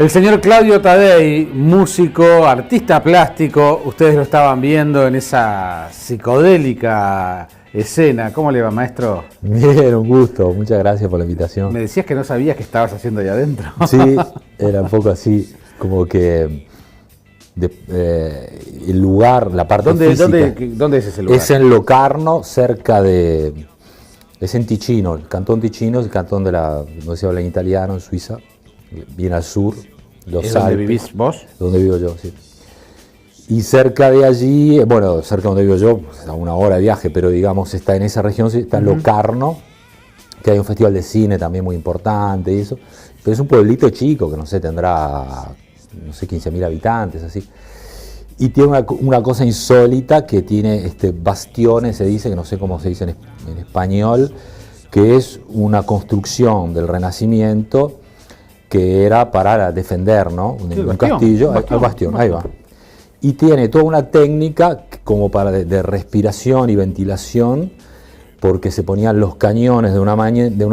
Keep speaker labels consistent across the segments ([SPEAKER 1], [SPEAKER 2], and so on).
[SPEAKER 1] El señor Claudio Taddei, músico, artista plástico, ustedes lo estaban viendo en esa psicodélica escena. ¿Cómo le va, maestro?
[SPEAKER 2] Bien, un gusto, muchas gracias por la invitación.
[SPEAKER 1] Me decías que no sabías qué estabas haciendo ahí adentro.
[SPEAKER 2] Sí, era un poco así, como que el lugar, la parte física.
[SPEAKER 1] ¿Dónde es ese lugar?
[SPEAKER 2] Es en Locarno, cerca de... Es en Ticino, el cantón Ticino, el cantón donde se habla en italiano, en Suiza, bien al sur.
[SPEAKER 1] ¿Es donde vivís vos?
[SPEAKER 2] Donde vivo yo, sí. Y cerca de allí, bueno, cerca de donde vivo yo, pues, a una hora de viaje, pero digamos, está en esa región, está en Locarno, que hay un festival de cine también muy importante y eso. Pero es un pueblito chico que no sé, tendrá, no sé, 15.000 habitantes, así. Y tiene una cosa insólita que tiene bastiones, se dice, que no sé cómo se dice en español, que es una construcción del Renacimiento que era para defender, ¿no? Un castillo, el bastión, ahí va. Y tiene toda una técnica como para de respiración y ventilación, porque se ponían los cañones de una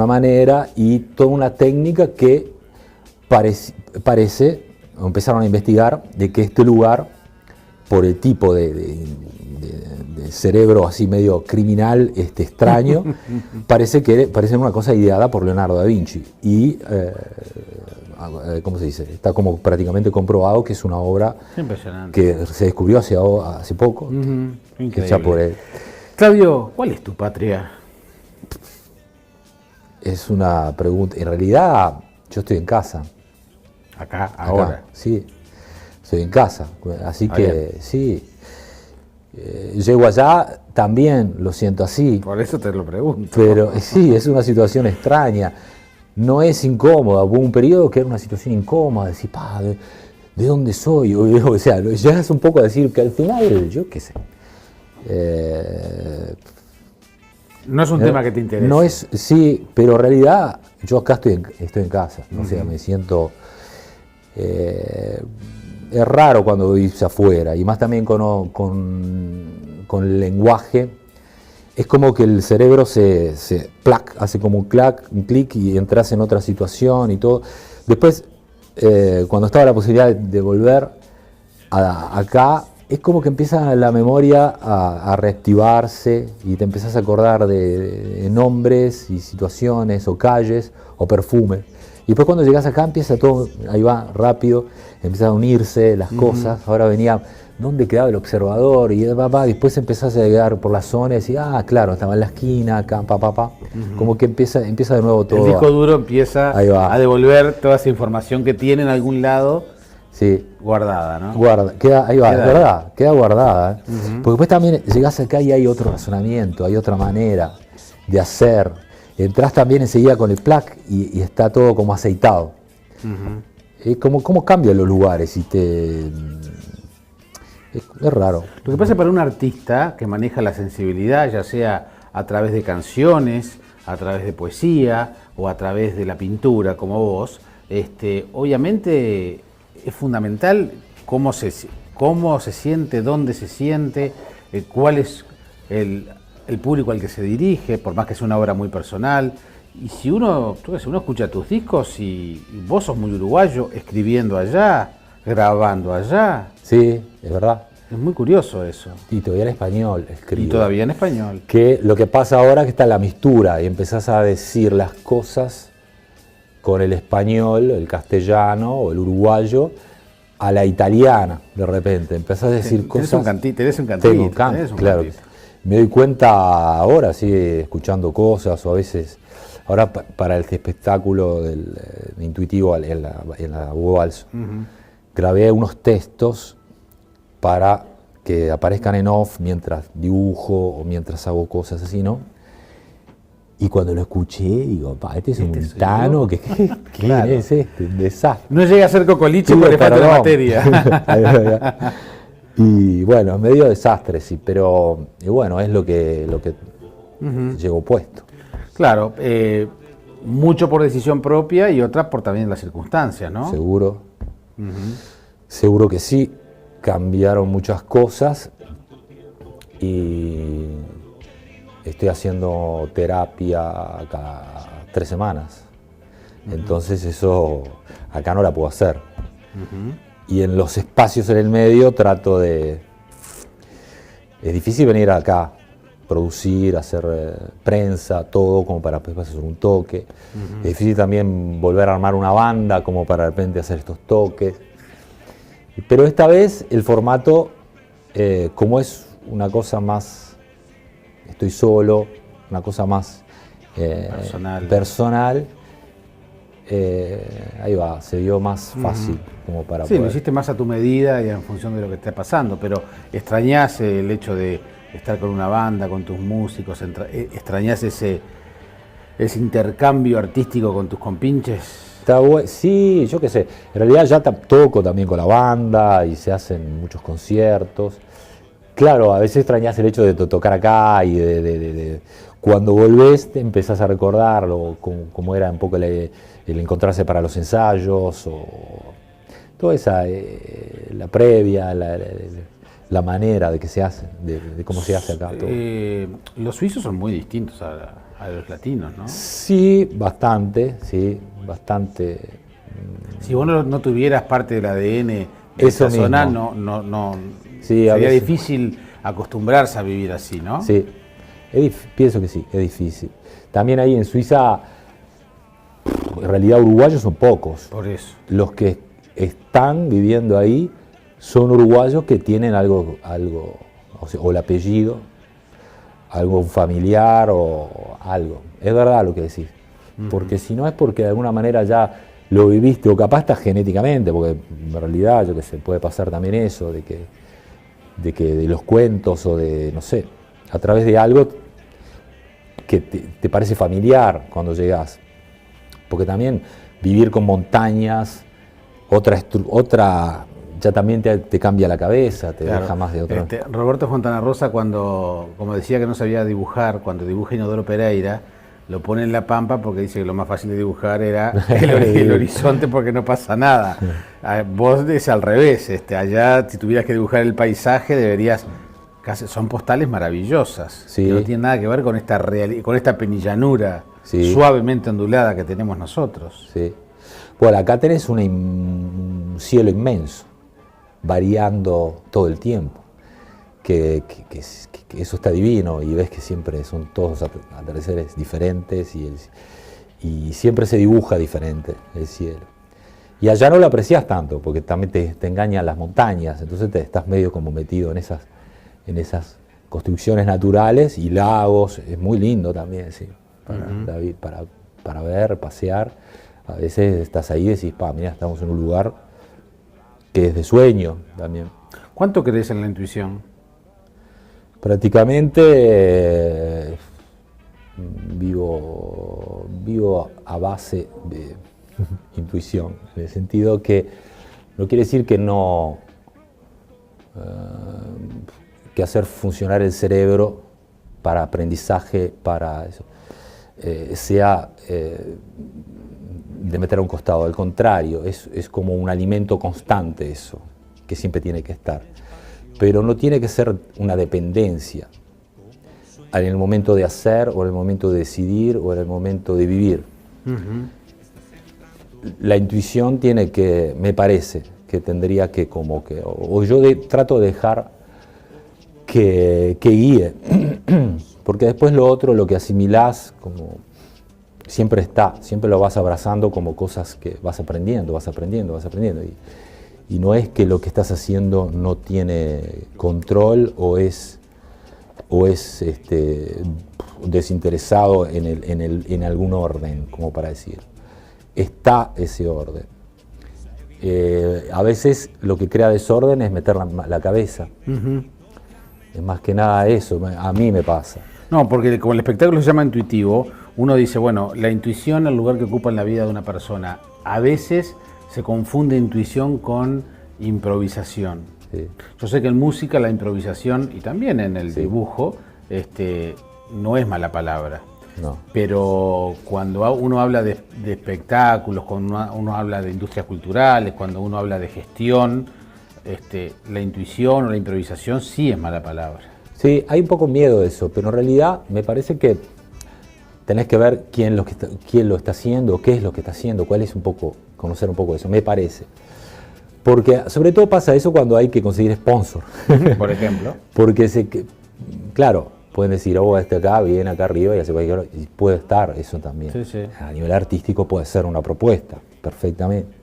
[SPEAKER 2] manera y toda una técnica que parece, empezaron a investigar, de que este lugar, por el tipo de cerebro así medio criminal, extraño, parece una cosa ideada por Leonardo da Vinci. Y, ¿cómo se dice? Está como prácticamente comprobado que es una obra que se descubrió hace poco, hecha por él.
[SPEAKER 1] Claudio, ¿cuál es tu patria?
[SPEAKER 2] Es una pregunta. En realidad, yo estoy en casa.
[SPEAKER 1] Acá, ahora.
[SPEAKER 2] Sí, estoy en casa. Así que, sí. Llego allá, también lo siento así.
[SPEAKER 1] Por eso te lo pregunto.
[SPEAKER 2] Pero sí, es una situación extraña. No es incómoda. Hubo un periodo que era una situación incómoda. Decir, ¿de dónde soy? O sea, ya es un poco decir que al final, yo qué sé.
[SPEAKER 1] No es un tema que te interese.
[SPEAKER 2] No es, sí, pero en realidad yo acá estoy en casa. O sea, me siento... es raro cuando vivís afuera, y más también con el lenguaje. Es como que el cerebro hace como un clic y entras en otra situación y todo. Después, cuando estaba la posibilidad de volver acá, es como que empieza la memoria a reactivarse y te empezás a acordar de nombres y situaciones o calles o perfumes. Y después cuando llegas acá empieza todo, ahí va, rápido, empiezan a unirse las cosas. Ahora venía, ¿dónde quedaba el observador? Y después empezás a llegar por la zona y decís, claro, estaba en la esquina, acá, Como que empieza de nuevo todo.
[SPEAKER 1] El disco duro empieza a devolver toda esa información que tiene en algún lado, sí, guardada, ¿no?
[SPEAKER 2] Queda guardada. Porque después también llegás acá y hay otro razonamiento, hay otra manera de hacer. Entrás también enseguida con el plac y está todo como aceitado. ¿Cómo cambian los lugares? Es raro.
[SPEAKER 1] Lo que pasa para un artista que maneja la sensibilidad, ya sea a través de canciones, a través de poesía o a través de la pintura, como vos, obviamente es fundamental cómo se siente, dónde se siente, cuál es el público al que se dirige, por más que sea una obra muy personal. Y si uno escucha tus discos y vos sos muy uruguayo, escribiendo allá, grabando allá.
[SPEAKER 2] Sí, es verdad.
[SPEAKER 1] Es muy curioso eso.
[SPEAKER 2] Y todavía en español escribo.
[SPEAKER 1] Y todavía en español.
[SPEAKER 2] Que lo que pasa ahora es que está la mistura y empezás a decir las cosas con el español, el castellano o el uruguayo a la italiana, de repente. Empezás a decir cosas...
[SPEAKER 1] Tenés un cantito.
[SPEAKER 2] Claro. Me doy cuenta ahora, sí, escuchando cosas o a veces... Ahora para este espectáculo del intuitivo en la Vals, grabé unos textos para que aparezcan en off mientras dibujo o mientras hago cosas así, ¿no? Y cuando lo escuché, digo, este es un tano,
[SPEAKER 1] claro.
[SPEAKER 2] ¿Qué es un desastre.
[SPEAKER 1] No llega a ser cocoliche porque le falta la materia.
[SPEAKER 2] Y bueno, es medio desastre, sí, pero bueno, es lo que llevo puesto.
[SPEAKER 1] Claro, mucho por decisión propia y otra por también las circunstancias, ¿no?
[SPEAKER 2] Seguro. Seguro que sí. Cambiaron muchas cosas y estoy haciendo terapia cada 3 semanas. Entonces eso acá no la puedo hacer. Y en los espacios en el medio trato de... Es difícil venir acá, producir, hacer prensa, todo como para después hacer un toque. Es difícil también volver a armar una banda como para de repente hacer estos toques. Pero esta vez el formato, como es una cosa más, estoy solo, una cosa más personal, ahí va, se dio más fácil como para
[SPEAKER 1] Sí,
[SPEAKER 2] poder.
[SPEAKER 1] lo hiciste más a tu medida y en función de lo que esté pasando, pero ¿extrañás el hecho de estar con una banda, con tus músicos? ¿Extrañás ese intercambio artístico con tus compinches?
[SPEAKER 2] Sí, yo qué sé, en realidad ya toco también con la banda y se hacen muchos conciertos. Claro, a veces extrañas el hecho de tocar acá y cuando volvés te empezás a recordarlo, cómo era un poco el encontrarse para los ensayos, o toda esa, la previa, la manera de que se hace, de cómo se hace acá todo.
[SPEAKER 1] Los suizos son muy distintos a los latinos, ¿no?
[SPEAKER 2] Sí, bastante.
[SPEAKER 1] Si vos no tuvieras parte del ADN de
[SPEAKER 2] Eso
[SPEAKER 1] esa zona,
[SPEAKER 2] mismo. Sí,
[SPEAKER 1] sería difícil acostumbrarse a vivir así, ¿no?
[SPEAKER 2] Sí, pienso que sí, es difícil. También ahí en Suiza, en realidad uruguayos son pocos.
[SPEAKER 1] Por eso.
[SPEAKER 2] Los que están viviendo ahí son uruguayos que tienen algo, o el apellido, algo familiar o algo. Es verdad lo que decís. Porque si no es porque de alguna manera ya lo viviste, o capaz está genéticamente, porque en realidad, yo que sé, puede pasar también eso, de los cuentos o de, no sé, a través de algo que te parece familiar cuando llegas. Porque también vivir con montañas, otra ya también te cambia la cabeza, te deja más de otra.
[SPEAKER 1] Roberto Fontana Rosa, cuando, como decía que no sabía dibujar, cuando dibuja Inodoro Pereira, lo pone en la pampa porque dice que lo más fácil de dibujar era el horizonte porque no pasa nada. Vos es al revés, allá si tuvieras que dibujar el paisaje deberías, son postales maravillosas,
[SPEAKER 2] sí,
[SPEAKER 1] que no tienen nada que ver con esta penillanura suavemente ondulada que tenemos nosotros.
[SPEAKER 2] Sí. Bueno, acá tenés un cielo inmenso, variando todo el tiempo, que eso está divino, y ves que siempre son todos atardeceres diferentes y siempre se dibuja diferente el cielo. Y allá no lo apreciás tanto, porque también te engañan las montañas, entonces estás medio como metido en esas construcciones naturales y lagos. Es muy lindo también, sí, para ver, pasear. A veces estás ahí y decís, mira, estamos en un lugar que es de sueño también.
[SPEAKER 1] ¿Cuánto crees en la intuición?
[SPEAKER 2] Prácticamente vivo a base de intuición, en el sentido que no quiere decir que no que hacer funcionar el cerebro para aprendizaje, para eso, sea de meter a un costado. Al contrario, es como un alimento constante eso, que siempre tiene que estar. Pero no tiene que ser una dependencia en el momento de hacer, o en el momento de decidir, o en el momento de vivir. La intuición tiene que, me parece, que tendría que o yo trato de dejar que guíe, porque después lo otro, lo que asimilás, como siempre lo vas abrazando como cosas que vas aprendiendo, y no es que lo que estás haciendo no tiene control o es desinteresado en algún orden, como para decir. Está ese orden. A veces lo que crea desorden es meter la cabeza. Es más que nada eso, a mí me pasa.
[SPEAKER 1] No, porque como el espectáculo se llama intuitivo, uno dice, bueno, la intuición, el lugar que ocupa en la vida de una persona. A veces se confunde intuición con improvisación.
[SPEAKER 2] Sí.
[SPEAKER 1] Yo sé que en música la improvisación, y también en el dibujo, no es mala palabra.
[SPEAKER 2] No.
[SPEAKER 1] Pero cuando uno habla de espectáculos, cuando uno habla de industrias culturales, cuando uno habla de gestión, la intuición o la improvisación sí es mala palabra.
[SPEAKER 2] Sí, hay un poco miedo de eso, pero en realidad me parece que tenés que ver quién lo está haciendo, qué es lo que está haciendo, cuál es conocer un poco de eso, me parece. Porque sobre todo pasa eso cuando hay que conseguir sponsor.
[SPEAKER 1] Por ejemplo.
[SPEAKER 2] Porque, claro, pueden decir, oh, este acá, viene acá arriba y hace cualquier cosa. Y puede estar eso también.
[SPEAKER 1] Sí, sí.
[SPEAKER 2] A nivel artístico puede ser una propuesta, perfectamente.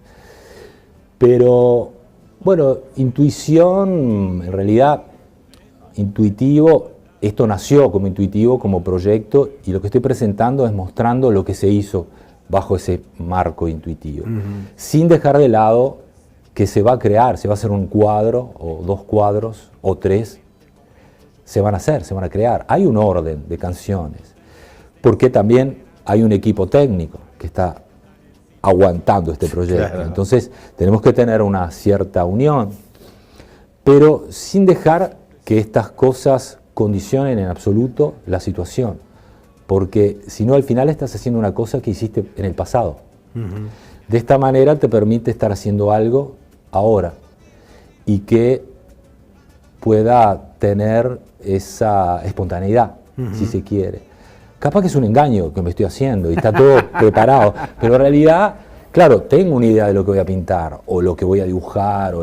[SPEAKER 2] Pero, bueno, intuición, en realidad, intuitivo, esto nació como intuitivo, como proyecto, y lo que estoy presentando es mostrando lo que se hizo bajo ese marco intuitivo, sin dejar de lado que se va a crear, se va a hacer un cuadro, o 2 cuadros, o 3, se van a hacer, se van a crear. Hay un orden de canciones, porque también hay un equipo técnico que está aguantando este proyecto. Claro. Entonces tenemos que tener una cierta unión, pero sin dejar que estas cosas condicionen en absoluto la situación, porque si no al final estás haciendo una cosa que hiciste en el pasado. De esta manera te permite estar haciendo algo ahora y que pueda tener esa espontaneidad, si se quiere. Capaz que es un engaño que me estoy haciendo y está todo preparado, pero en realidad, claro, tengo una idea de lo que voy a pintar o lo que voy a dibujar,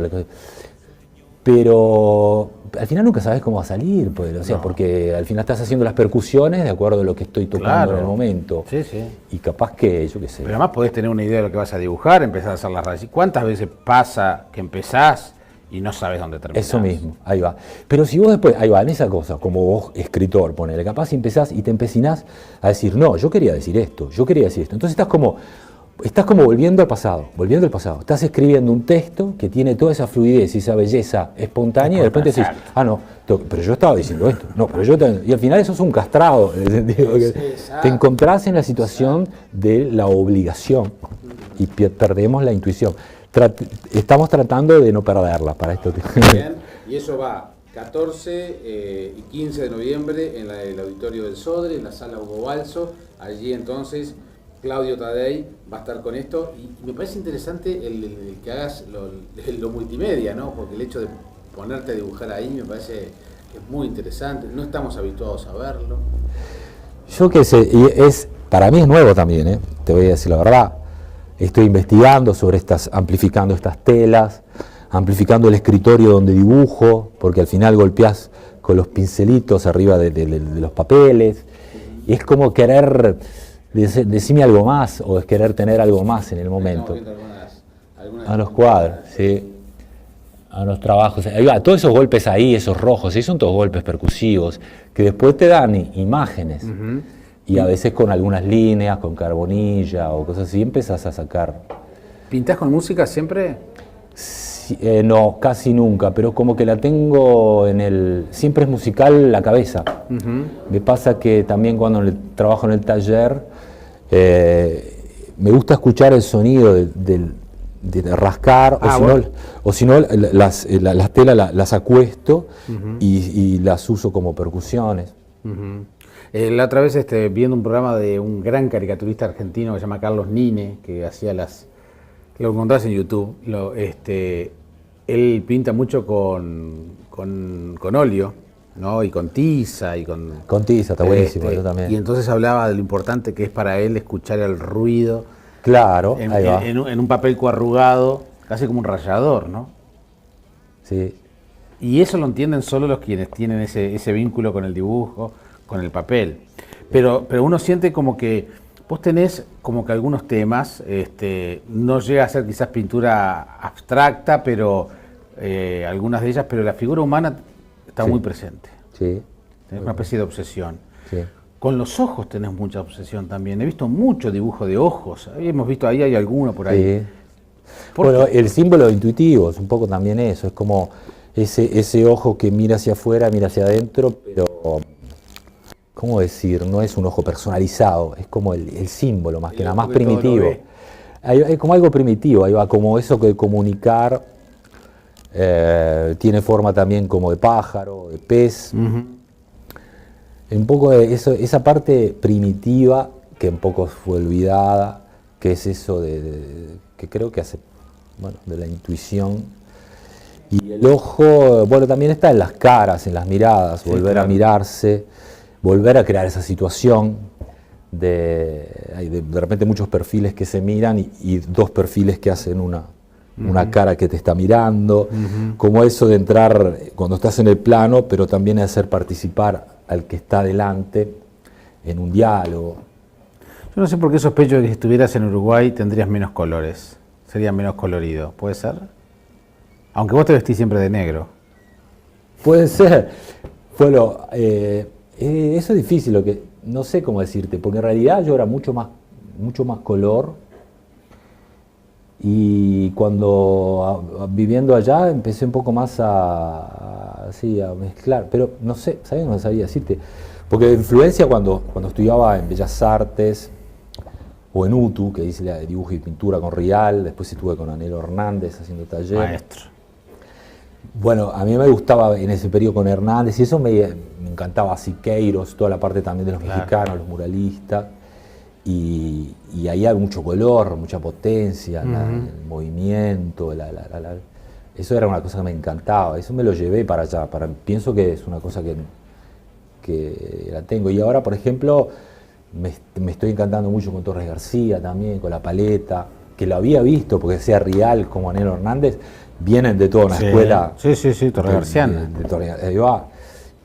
[SPEAKER 2] pero al final nunca sabes cómo va a salir, pues, o sea, no. Porque al final estás haciendo las percusiones de acuerdo a lo que estoy tocando en el momento.
[SPEAKER 1] Sí, sí.
[SPEAKER 2] Y capaz que, yo qué sé.
[SPEAKER 1] Pero además podés tener una idea de lo que vas a dibujar, empezar a hacer las raíces. ¿Cuántas veces pasa que empezás y no sabes dónde terminás?
[SPEAKER 2] Eso mismo, ahí va. Pero si vos después, ahí va, en esa cosa, como vos, escritor, ponele, capaz empezás y te empecinás a decir, no, yo quería decir esto, yo quería decir esto. Entonces estás como volviendo al pasado, volviendo al pasado. Estás escribiendo un texto que tiene toda esa fluidez y esa belleza espontánea y de repente decís, ah, no, pero yo estaba diciendo esto, no, pero yo también. Y al final eso es un castrado, en el sentido que te encontrás en la situación de la obligación y perdemos la intuición. Estamos tratando de no perderla para esto.
[SPEAKER 1] Bien, y eso va 14 y 15 de noviembre en el Auditorio del Sodre, en la Sala Hugo Balso. Allí entonces Claudio Tadei va a estar con esto y me parece interesante el que hagas lo multimedia, ¿no? Porque el hecho de ponerte a dibujar ahí me parece que es muy interesante, no estamos habituados a verlo.
[SPEAKER 2] Yo qué sé, para mí es nuevo también, te voy a decir la verdad. Estoy investigando sobre amplificando estas telas, amplificando el escritorio donde dibujo, porque al final golpeás con los pincelitos arriba de los papeles, y es como querer decirme algo más, o es querer tener algo más en el momento. A los cuadros, sí, a los trabajos. Ahí va, todos esos golpes ahí, esos rojos, son todos golpes percusivos, que después te dan imágenes. Y a veces con algunas líneas, con carbonilla o cosas así, empezás a sacar.
[SPEAKER 1] ¿Pintás con música siempre?
[SPEAKER 2] Sí, no, casi nunca, pero como que la tengo siempre es musical la cabeza. Me pasa que también cuando trabajo en el taller, me gusta escuchar el sonido de rascar, o si no las telas las acuesto y las uso como percusiones.
[SPEAKER 1] La otra vez viendo un programa de un gran caricaturista argentino que se llama Carlos Nine, que hacía lo encontrás en YouTube, él pinta mucho con óleo, ¿no? Y con tiza.
[SPEAKER 2] Con tiza, está buenísimo, yo también.
[SPEAKER 1] Y entonces hablaba de lo importante que es para él escuchar el ruido.
[SPEAKER 2] Claro, ahí va.
[SPEAKER 1] En un papel coarrugado, casi como un rallador, ¿no?
[SPEAKER 2] Sí.
[SPEAKER 1] Y eso lo entienden solo los quienes tienen ese vínculo con el dibujo, con el papel, pero uno siente como que vos tenés como que algunos temas, no llega a ser quizás pintura abstracta, pero algunas de ellas, pero la figura humana está muy presente.
[SPEAKER 2] Sí.
[SPEAKER 1] Tenés una especie de obsesión.
[SPEAKER 2] Sí.
[SPEAKER 1] Con los ojos tenés mucha obsesión también. He visto mucho dibujo de ojos. Hemos visto ahí hay alguno por ahí.
[SPEAKER 2] Sí. Bueno, el símbolo intuitivo es un poco también eso. Es como ese ojo que mira hacia afuera, mira hacia adentro, pero ¿cómo decir? No es un ojo personalizado, es como el símbolo más que nada, más primitivo. Es como algo primitivo, ahí va, como eso que comunicar, tiene forma también como de pájaro, de pez. Un poco de esa parte primitiva que un poco fue olvidada, que es eso que creo que hace, de la intuición. Y el ojo, también está en las caras, en las miradas, volver a mirarse, volver a crear esa situación hay de repente muchos perfiles que se miran y 2 perfiles que hacen una cara que te está mirando, como eso de entrar cuando estás en el plano, pero también hacer participar al que está delante en un diálogo.
[SPEAKER 1] Yo no sé por qué sospecho de que si estuvieras en Uruguay tendrías menos colores, sería menos colorido, ¿puede ser? Aunque vos te vestís siempre de negro.
[SPEAKER 2] Puede ser. Bueno, eso es difícil, lo que no sé cómo decirte, porque en realidad yo era mucho más color, y cuando viviendo allá empecé un poco más a mezclar, pero no sé, ¿sabes? No sabía decirte, porque de influencia cuando estudiaba en Bellas Artes o en UTU, que hice dibujo y pintura con Rial, después estuve con Anhelo Hernández haciendo taller.
[SPEAKER 1] Maestro.
[SPEAKER 2] Bueno, a mí me gustaba en ese periodo con Hernández, y eso me encantaba, Siqueiros, toda la parte también de los mexicanos, los muralistas, y ahí hay mucho color, mucha potencia, el movimiento, eso era una cosa que me encantaba, eso me lo llevé para allá, pienso que es una cosa que la tengo. Y ahora, por ejemplo, me estoy encantando mucho con Torres García también, con la paleta, que lo había visto, porque sea Rial como Anhelo Hernández, vienen de toda una escuela.
[SPEAKER 1] Sí, Torres Garciana.
[SPEAKER 2] Ahí va.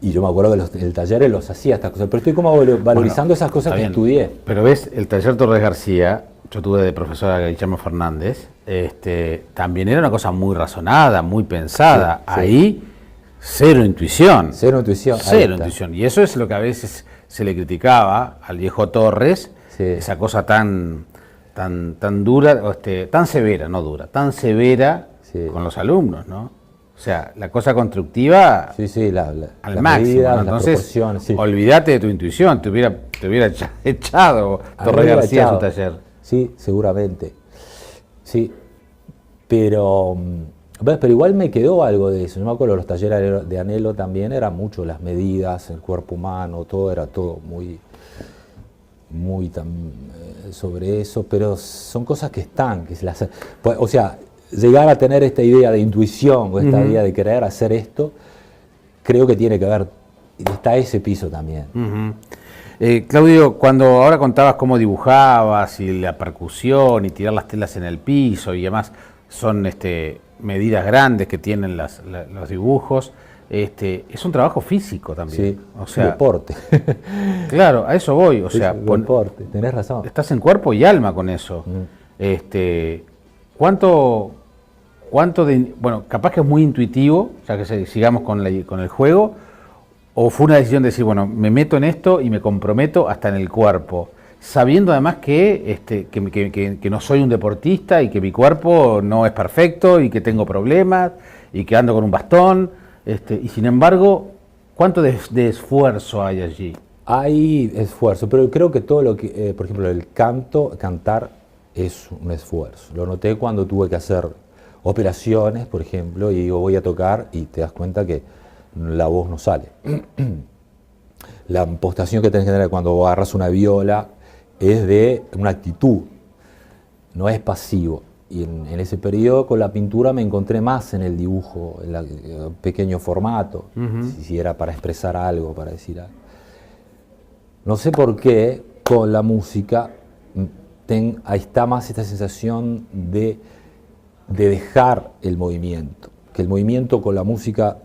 [SPEAKER 2] Y yo me acuerdo que el taller los hacía estas cosas, pero estoy como valorizando esas cosas que estudié.
[SPEAKER 1] Pero ves, el taller Torres García, yo tuve de profesora a Guillermo Fernández, también era una cosa muy razonada, muy pensada. Sí. Ahí, cero intuición.
[SPEAKER 2] Cero intuición.
[SPEAKER 1] Cero intuición. Y eso es lo que a veces se le criticaba al viejo Torres, esa cosa tan dura, tan severa, no dura, tan severa con los alumnos, ¿no? O sea, la cosa constructiva al máximo, medida, ¿no? Entonces, olvídate de tu intuición, te hubiera echado Torres García a su taller.
[SPEAKER 2] Sí, seguramente. Sí, pero igual me quedó algo de eso. Yo me acuerdo, los talleres de Anhelo también eran mucho las medidas, el cuerpo humano, todo era todo muy sobre eso, pero son cosas que están, o sea, llegar a tener esta idea de intuición o esta idea de querer hacer esto, creo que tiene que ver, está ese piso también.
[SPEAKER 1] Claudio, cuando ahora contabas cómo dibujabas y la percusión y tirar las telas en el piso y demás, son medidas grandes que tienen los dibujos, es un trabajo físico también.
[SPEAKER 2] Sí,
[SPEAKER 1] o sea,
[SPEAKER 2] deporte.
[SPEAKER 1] Claro, a eso voy. O sea,
[SPEAKER 2] deporte, tenés razón.
[SPEAKER 1] Estás en cuerpo y alma con eso. ¿Cuánto de, bueno, capaz que es muy intuitivo, ya que sigamos con el juego, o fue una decisión de decir, bueno, me meto en esto y me comprometo hasta en el cuerpo, sabiendo además que no soy un deportista y que mi cuerpo no es perfecto y que tengo problemas y que ando con un bastón, y sin embargo, ¿cuánto de esfuerzo hay allí?
[SPEAKER 2] Hay esfuerzo, pero creo que todo lo que, por ejemplo, el cantar es un esfuerzo. Lo noté cuando tuve que hacer operaciones, por ejemplo, y digo, voy a tocar, y te das cuenta que la voz no sale. La impostación que tenés que tener cuando agarras una viola es de una actitud, no es pasivo. Y en ese periodo con la pintura me encontré más en el dibujo, en el pequeño formato, si era para expresar algo, para decir algo. No sé por qué con la música ahí está más esta sensación de dejar el movimiento, que el movimiento con la música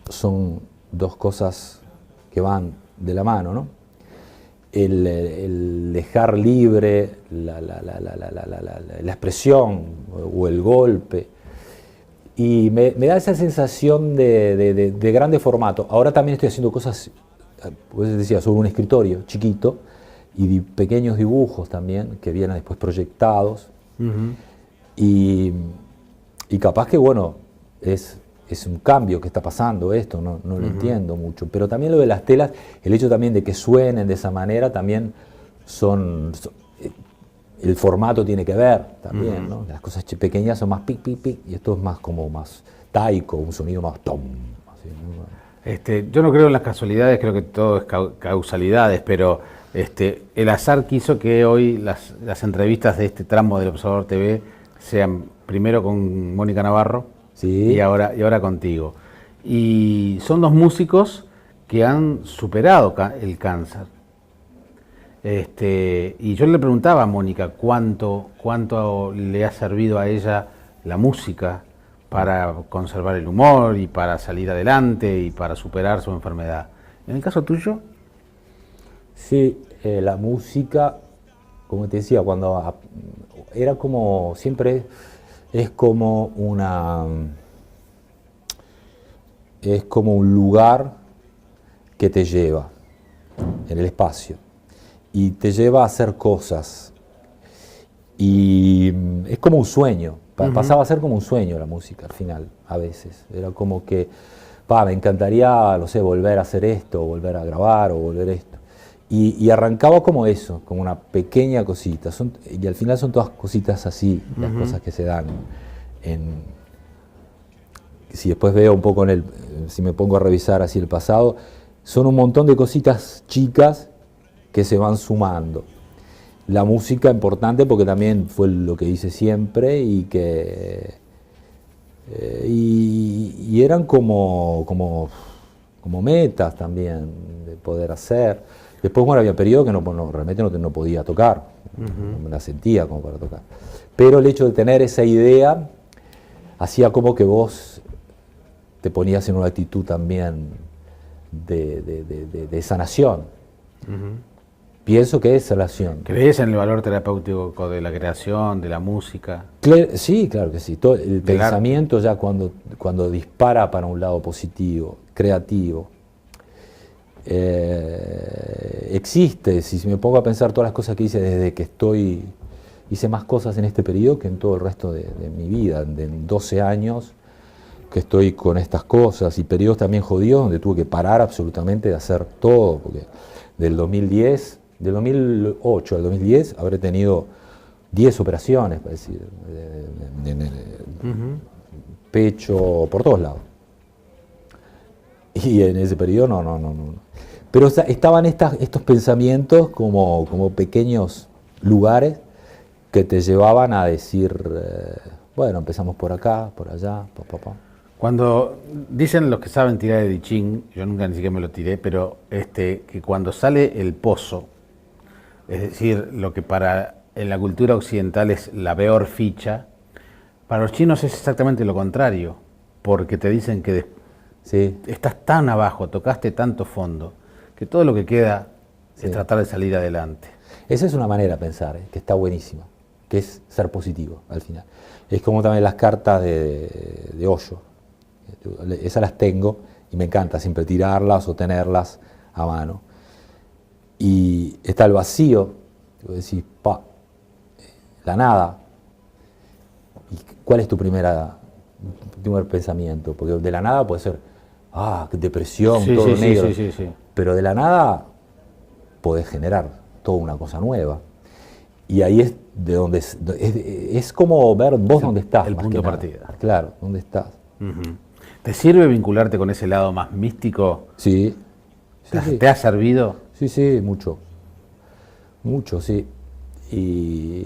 [SPEAKER 2] son dos cosas que van de la mano, ¿no? El dejar libre la expresión o el golpe, y me da esa sensación de grande formato. Ahora también estoy haciendo cosas, pues decía, sobre un escritorio chiquito, y pequeños dibujos también que vienen después proyectados, y capaz que bueno, es un cambio que está pasando esto, no lo entiendo mucho, pero también lo de las telas, el hecho también de que suenen de esa manera también el formato tiene que ver también, ¿no? Las cosas pequeñas son más pic, pic, pic, y esto es más como más taico, un sonido más tom, así, ¿no?
[SPEAKER 1] Yo no creo en las casualidades, creo que todo es causalidades, pero el azar quiso que hoy las entrevistas de este tramo del Observador TV sean primero con Mónica Navarro,
[SPEAKER 2] sí,
[SPEAKER 1] y ahora contigo. Y son dos músicos que han superado el cáncer. Y yo le preguntaba a Mónica cuánto le ha servido a ella la música para conservar el humor y para salir adelante y para superar su enfermedad. En el caso tuyo,
[SPEAKER 2] Sí, la música, como te decía, era como, siempre es como es como un lugar que te lleva en el espacio y te lleva a hacer cosas. Y es como un sueño, pasaba a ser como un sueño la música al final, a veces. Era como que, me encantaría, no sé, volver a hacer esto, o volver a grabar, o volver a esto. Y arrancaba como eso, como una pequeña cosita. Y al final son todas cositas así, las cosas que se dan. Si después veo un poco si me pongo a revisar así el pasado, son un montón de cositas chicas que se van sumando. La música importante porque también fue lo que hice siempre y eran como metas también de poder hacer. Después, bueno, había periodos que realmente no podía tocar, no me la sentía como para tocar. Pero el hecho de tener esa idea hacía como que vos te ponías en una actitud también de sanación. Pienso que es sanación.
[SPEAKER 1] ¿crees en el valor terapéutico de la creación, de la música?
[SPEAKER 2] Sí, claro que sí. Todo el pensamiento ya cuando dispara para un lado positivo, creativo, existe. Si me pongo a pensar todas las cosas que hice desde que hice más cosas en este periodo que en todo el resto de mi vida, en 12 años que estoy con estas cosas y periodos también jodidos donde tuve que parar absolutamente de hacer todo, porque del 2008 al 2010 habré tenido 10 operaciones, para decir, pecho, por todos lados. Y en ese periodo no. Pero estaban estos pensamientos como pequeños lugares que te llevaban a decir, bueno, empezamos por acá, por allá,
[SPEAKER 1] Cuando dicen los que saben tirar el I Ching, yo nunca ni siquiera me lo tiré, pero que cuando sale el pozo, es decir, lo que en la cultura occidental es la peor ficha, para los chinos es exactamente lo contrario, porque te dicen que estás tan abajo, tocaste tanto fondo, que todo lo que queda es tratar de salir adelante.
[SPEAKER 2] Esa es una manera de pensar, que está buenísima, que es ser positivo al final. Es como también las cartas de Osho. Esas las tengo y me encanta siempre tirarlas o tenerlas a mano. Y está el vacío, vos decís, la nada. ¿Y cuál es tu primer pensamiento? Porque de la nada puede ser, qué depresión, todo negro.
[SPEAKER 1] Sí.
[SPEAKER 2] Pero de la nada podés generar toda una cosa nueva. Y ahí es de donde es como ver vos dónde estás.
[SPEAKER 1] El punto de partida.
[SPEAKER 2] Claro, dónde estás.
[SPEAKER 1] ¿Te sirve vincularte con ese lado más místico?
[SPEAKER 2] Sí.
[SPEAKER 1] ¿Te ha servido?
[SPEAKER 2] Sí, mucho. Mucho, sí. Y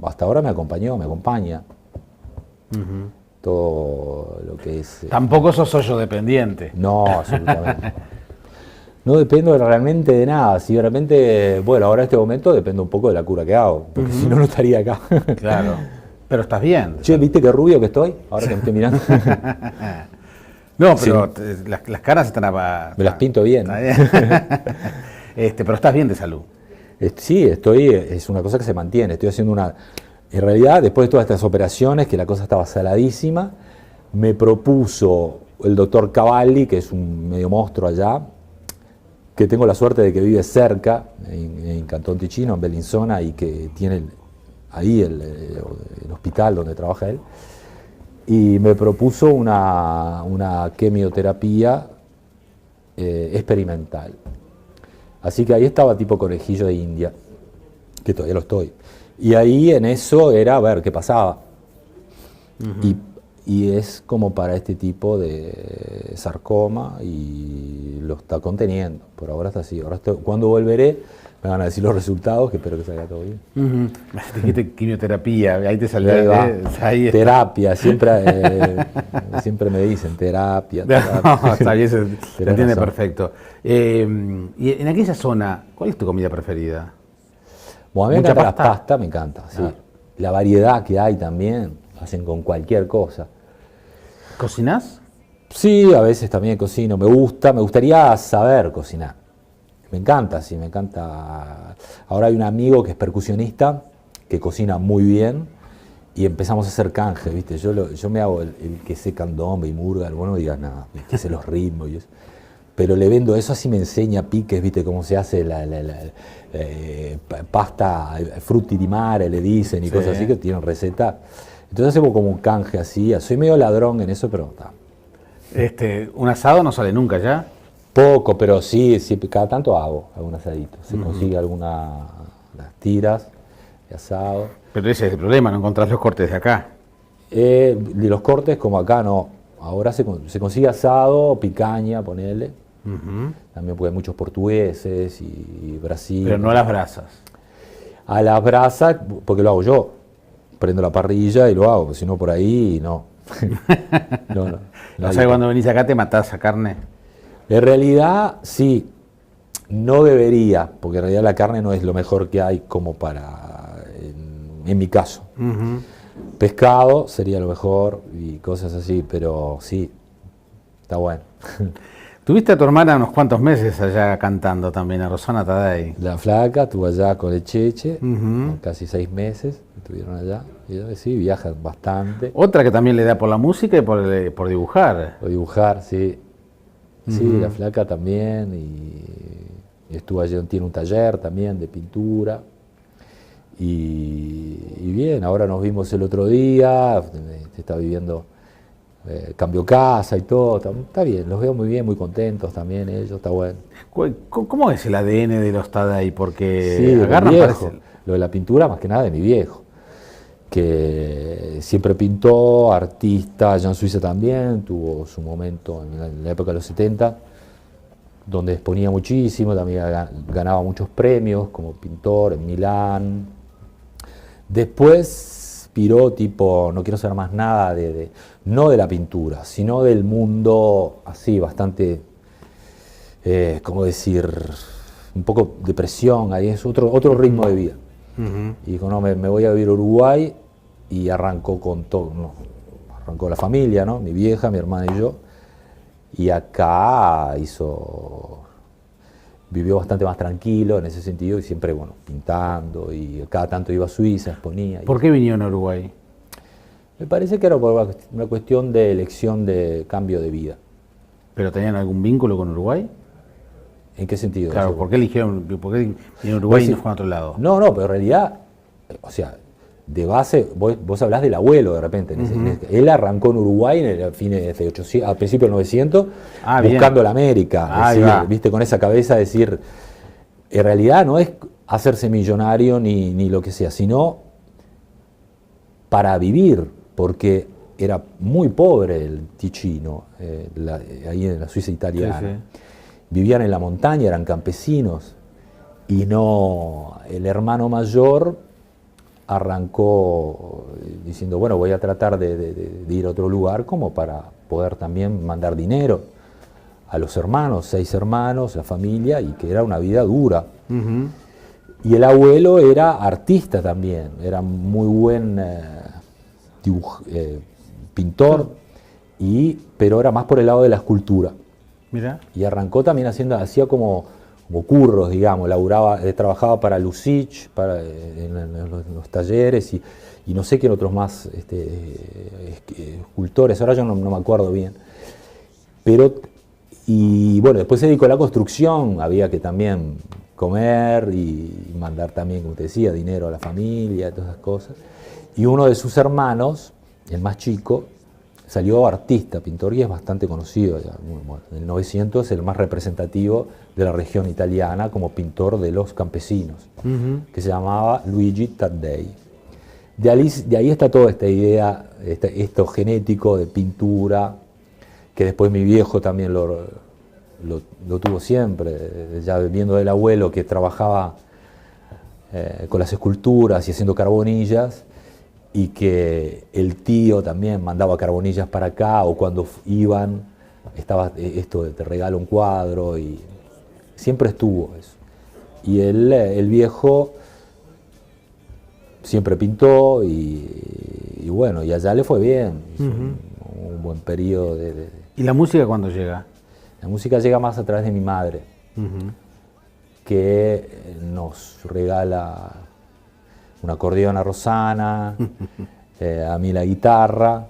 [SPEAKER 2] hasta ahora me acompaña. Todo lo que es...
[SPEAKER 1] Tampoco sos hoyo dependiente.
[SPEAKER 2] No, absolutamente. No dependo realmente de nada. Si realmente, bueno, ahora en este momento depende un poco de la cura que hago, porque si no, no estaría acá.
[SPEAKER 1] Claro. Pero estás bien.
[SPEAKER 2] Che, ¿viste qué rubio que estoy? Ahora que me estoy mirando.
[SPEAKER 1] No, pero las caras están
[SPEAKER 2] me las pinto bien.
[SPEAKER 1] Pero estás bien de salud.
[SPEAKER 2] Sí, es una cosa que se mantiene. Estoy haciendo en realidad, después de todas estas operaciones, que la cosa estaba saladísima, me propuso el doctor Cavalli, que es un medio monstruo allá, que tengo la suerte de que vive cerca, en Cantón Ticino, en Bellinzona, y que tiene ahí el hospital donde trabaja él, y me propuso una quimioterapia experimental. Así que ahí estaba tipo conejillo de India, que todavía lo estoy. Y ahí en eso era a ver qué pasaba. Y es como para este tipo de sarcoma y lo está conteniendo. Por ahora está así. Cuando volveré me van a decir los resultados, que espero que salga todo bien.
[SPEAKER 1] Dijiste quimioterapia, ahí te salió.
[SPEAKER 2] Ahí terapia, siempre me dicen terapia.
[SPEAKER 1] No, está bien, se entiende perfecto. Y en aquella zona, ¿cuál es tu comida preferida?
[SPEAKER 2] Bueno, a mí me encanta la pasta, me encanta, sí. La variedad que hay también, hacen con cualquier cosa.
[SPEAKER 1] ¿Cocinás?
[SPEAKER 2] Sí, a veces también cocino, me gustaría saber cocinar. Me encanta, sí, me encanta. Ahora hay un amigo que es percusionista, que cocina muy bien, y empezamos a hacer canje, ¿viste? Yo me hago el que sé candombe y murga, vos no digas nada, que sé los ritmos y eso. Pero le vendo eso, así me enseña piques, ¿viste? Cómo se hace la pasta frutti di mare, le dicen, y
[SPEAKER 1] Sí.
[SPEAKER 2] cosas así, que tienen receta. Entonces hacemos como un canje así, soy medio ladrón en eso, pero está.
[SPEAKER 1] Un asado no sale nunca ya.
[SPEAKER 2] Poco, pero sí, cada tanto hago algún asadito. Se consigue las tiras de asado.
[SPEAKER 1] Pero ese es el problema, no encontrás los cortes de acá.
[SPEAKER 2] Y los cortes, como acá no. Ahora se consigue asado, picaña, ponele. También porque hay muchos portugueses y Brasil.
[SPEAKER 1] Pero no a las brasas.
[SPEAKER 2] A las brasas, porque lo hago yo. Prendo la parrilla y lo hago, porque si no por ahí, no. No.
[SPEAKER 1] O sea, cuando venís acá te matás a carne.
[SPEAKER 2] En realidad, sí, no debería, porque en realidad la carne no es lo mejor que hay como en mi caso. Pescado sería lo mejor y cosas así, pero sí, está bueno.
[SPEAKER 1] Tuviste a tu hermana unos cuantos meses allá cantando también, a Rosana Taddei.
[SPEAKER 2] La flaca estuvo allá con el Cheche, casi 6 meses estuvieron allá. Y ellos sí, viajan bastante.
[SPEAKER 1] Otra que también le da por la música y por dibujar.
[SPEAKER 2] O dibujar, sí. Sí, la flaca también. Y estuvo allí, tiene un taller también de pintura. Y bien, ahora nos vimos el otro día, está viviendo, cambió casa y todo, está bien, los veo muy bien, muy contentos también ellos, está bueno.
[SPEAKER 1] ¿Cómo es el ADN de los Taddei? Porque
[SPEAKER 2] Sí, de mi
[SPEAKER 1] agarran
[SPEAKER 2] viejo,
[SPEAKER 1] parece-
[SPEAKER 2] lo de la pintura más que nada de mi viejo, que siempre pintó, artista, allá en Suiza también, tuvo su momento en la época de los 70, donde exponía muchísimo, también ganaba muchos premios como pintor en Milán. Después piró tipo, no quiero saber más nada no de la pintura, sino del mundo así, bastante, ¿cómo decir? Un poco depresión, ahí es otro ritmo de vida. Y dijo, no, me voy a vivir a Uruguay, y arrancó con todo, arrancó la familia, ¿no? Mi vieja, mi hermana y yo, y acá vivió bastante más tranquilo en ese sentido, y siempre, bueno, pintando, y cada tanto iba a Suiza, exponía.
[SPEAKER 1] ¿Por qué vinieron a Uruguay?
[SPEAKER 2] Me parece que era por una cuestión de elección de cambio de vida.
[SPEAKER 1] ¿Pero tenían algún vínculo con Uruguay?
[SPEAKER 2] ¿En qué sentido?
[SPEAKER 1] Claro,
[SPEAKER 2] Eso?
[SPEAKER 1] ¿por qué vinieron a Uruguay y no fueron a otro lado?
[SPEAKER 2] No, pero en realidad, o sea, de base, vos hablás del abuelo de repente. Él arrancó en Uruguay a principios del 900, buscando la América. Viste, con esa cabeza, decir, en realidad no es hacerse millonario ni lo que sea, sino para vivir, porque era muy pobre el Ticino, ahí en la Suiza italiana.
[SPEAKER 1] Sí.
[SPEAKER 2] Vivían en la montaña, eran campesinos, y no, el hermano mayor arrancó diciendo, bueno, voy a tratar de ir a otro lugar como para poder también mandar dinero a los hermanos, 6 hermanos, la familia, y que era una vida dura. Y el abuelo era artista también, era muy buen pintor, pero era más por el lado de la escultura.
[SPEAKER 1] Mira.
[SPEAKER 2] Y arrancó también hacía como curros, digamos, trabajaba para Lucich, en los talleres, y no sé quién otros más escultores, ahora yo no me acuerdo bien. Y bueno, después se dedicó a la construcción, había que también comer y mandar también, como te decía, dinero a la familia, todas esas cosas. Y uno de sus hermanos, el más chico, salió artista, pintor, y es bastante conocido. En el 900 es el más representativo de la región italiana como pintor de los campesinos, que se llamaba Luigi Taddei. De ahí está toda esta idea, esto genético de pintura, que después mi viejo también lo tuvo siempre, ya viendo del abuelo que trabajaba con las esculturas y haciendo carbonillas, y que el tío también mandaba carbonillas para acá, o cuando iban, estaba esto de te regalo un cuadro, y siempre estuvo eso. Y el viejo siempre pintó, y y bueno, y allá le fue bien, hizo un buen periodo
[SPEAKER 1] ¿Y la música cuándo llega?
[SPEAKER 2] La música llega más a través de mi madre, que nos regala un acordeón a Rosana, a mí la guitarra,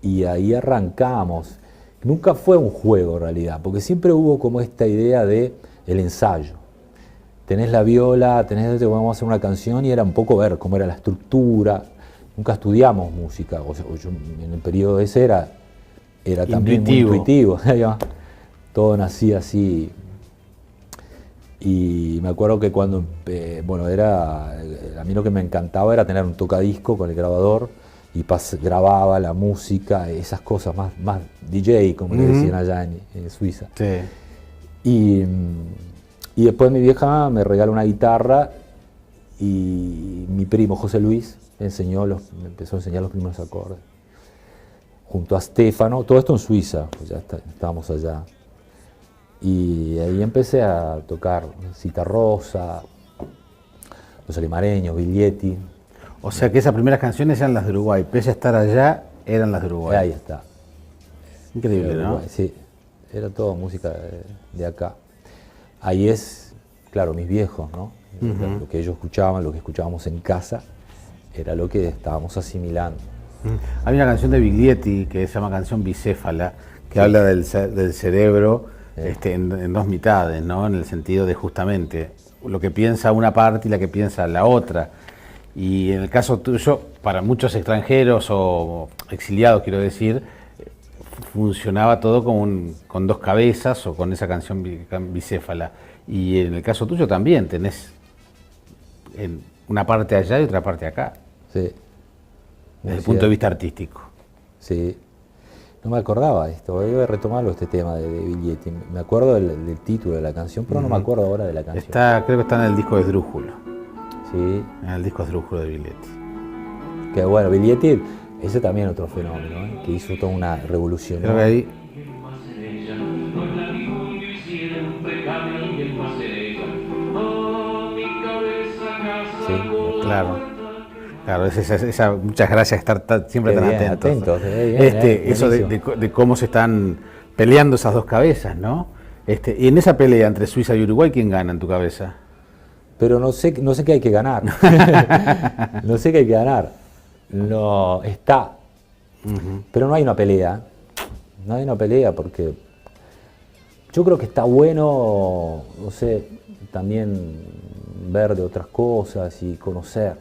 [SPEAKER 2] y ahí arrancamos. Nunca fue un juego en realidad, porque siempre hubo como esta idea de el ensayo. Tenés la viola, vamos a hacer una canción, y era un poco ver cómo era la estructura. Nunca estudiamos música, o sea, yo en el periodo ese era también muy intuitivo. Todo nacía así. Y me acuerdo que cuando, a mí lo que me encantaba era tener un tocadisco con el grabador, y grababa la música, esas cosas, más DJ, como le decían allá en Suiza.
[SPEAKER 1] Sí.
[SPEAKER 2] Y después mi vieja me regaló una guitarra, y mi primo José Luis me empezó a enseñar los primeros acordes. Junto a Stefano, todo esto en Suiza, pues ya estábamos allá. Y ahí empecé a tocar Citarrosa, Los Alimareños, Biglietti.
[SPEAKER 1] O sea que esas primeras canciones eran las de Uruguay, pese a estar allá, eran las de Uruguay.
[SPEAKER 2] Ahí está.
[SPEAKER 1] Increíble, ¿no?
[SPEAKER 2] Sí, era todo música de acá. Ahí es, claro, mis viejos, ¿no? Lo que ellos escuchaban, lo que escuchábamos en casa, era lo que estábamos asimilando.
[SPEAKER 1] Hay una canción de Biglietti que se llama Canción Bicéfala, que habla del cerebro en dos mitades, ¿no? En el sentido de justamente lo que piensa una parte y la que piensa la otra. Y en el caso tuyo, para muchos extranjeros o exiliados, quiero decir, funcionaba todo con dos cabezas o con esa canción bicéfala. Y en el caso tuyo también tenés una parte allá y otra parte acá.
[SPEAKER 2] Sí.
[SPEAKER 1] Desde el punto de vista artístico.
[SPEAKER 2] Sí. No me acordaba de esto, voy a retomarlo este tema de Biglietti. Me acuerdo del título de la canción, pero no me acuerdo ahora de la canción.
[SPEAKER 1] Creo que está en el disco de Esdrújulo.
[SPEAKER 2] Sí.
[SPEAKER 1] En el disco Esdrújulo de Biglietti.
[SPEAKER 2] Que bueno, Biglietti, ese también otro fenómeno, que hizo toda una revolución.
[SPEAKER 1] Creo que ahí...
[SPEAKER 2] Sí,
[SPEAKER 1] claro. Claro, muchas gracias estar siempre tan atentos. Eso de cómo se están peleando esas dos cabezas, ¿no? Y en esa pelea entre Suiza y Uruguay, ¿quién gana en tu cabeza?
[SPEAKER 2] Pero no sé qué hay que ganar. No sé qué hay que ganar. No, está. Pero no hay una pelea. No hay una pelea porque yo creo que está bueno, no sé, también ver de otras cosas y conocer.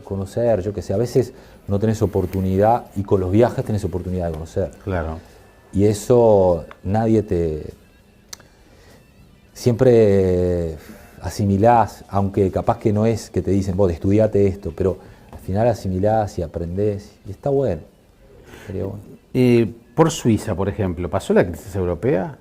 [SPEAKER 2] Conocer, yo qué sé, a veces no tenés oportunidad y con los viajes tenés oportunidad de conocer.
[SPEAKER 1] Claro.
[SPEAKER 2] Y eso siempre asimilás, aunque capaz que no es que te dicen, vos estudiate esto, pero al final asimilás y aprendés y está bueno. Sería bueno.
[SPEAKER 1] Por Suiza, por ejemplo, ¿pasó la crisis europea?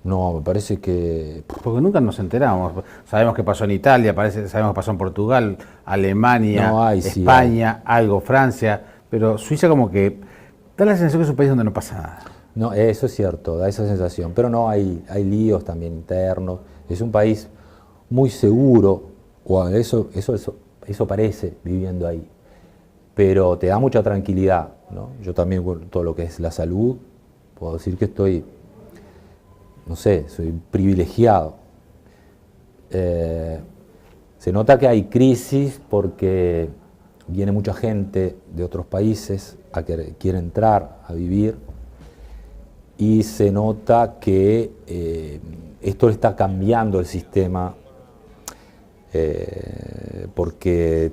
[SPEAKER 2] No, me parece que...
[SPEAKER 1] Porque nunca nos enteramos. Sabemos que pasó en Italia, sabemos que pasó en Portugal, Alemania, España, algo, Francia, pero Suiza como que da la sensación que es un país donde no pasa nada.
[SPEAKER 2] No, eso es cierto, da esa sensación, pero no, hay líos también internos. Es un país muy seguro, o eso parece viviendo ahí, pero te da mucha tranquilidad, ¿no? Yo también, con todo lo que es la salud, puedo decir que estoy... No sé, soy privilegiado. Se nota que hay crisis porque viene mucha gente de otros países que quiere entrar a vivir, y se nota que esto le está cambiando el sistema porque